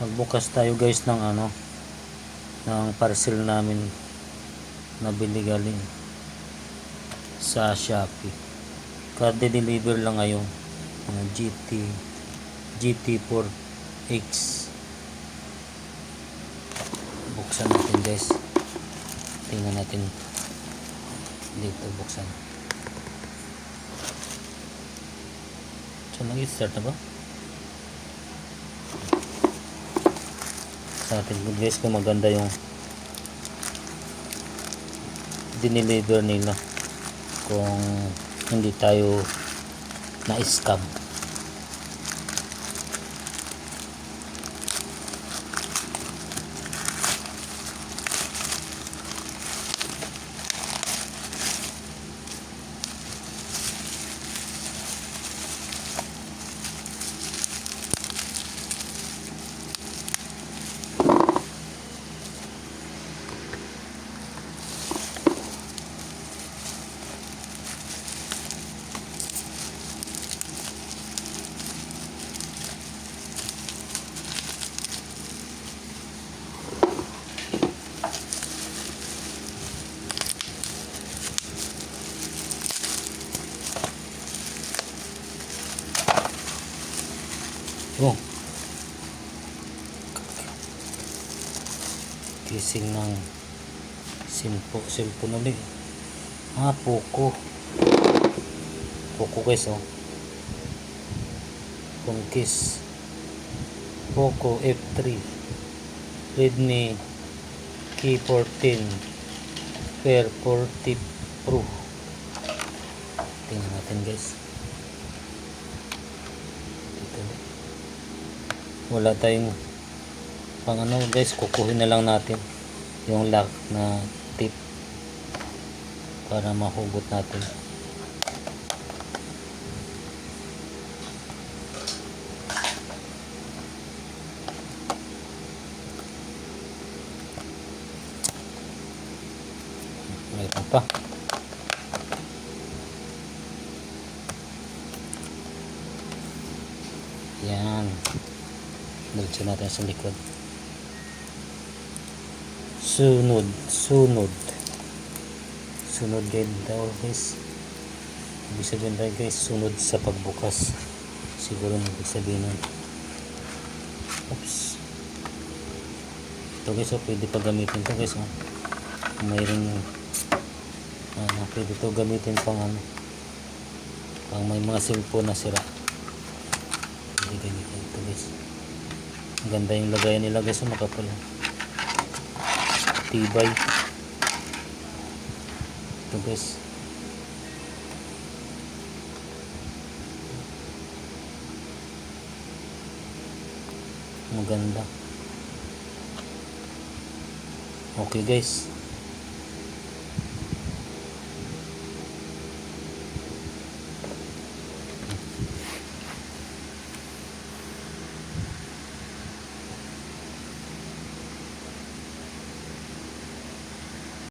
Magbukas tayo guys ng ng parcel namin na bili galing sa Shopee. Kada-deliver lang ngayon GT4X. Buksan natin guys, tingnan natin dito. Buksan, so nag-start na ba sa atin guys? Kung maganda yung dineliver nila, kung hindi tayo na-scam. Oh, kising ng cellphone ulit. Poco guys, Conquest Poco F3 Redmi K14 Pair 40 Pro. Tingnan natin guys. Wala tayong pang guys, kukuhin na lang natin yung lock na tip para mahugot natin. Mayroon pa. Yan, diretso natin sa likod. Sunod guide daw guys. Ibig sabihin tayo guys, sunod sa pagbukas. Siguro ibig sabihin nun. Oops. Ito guys, pwede pa gamitin to guys. Mayroon pwede to gamitin pang pang may mga cellphone na sira. Pwede gamitin ito guys. Ang ganda yung lagayan nila guys, makapal. Tibay ito guys. Maganda. Okay guys.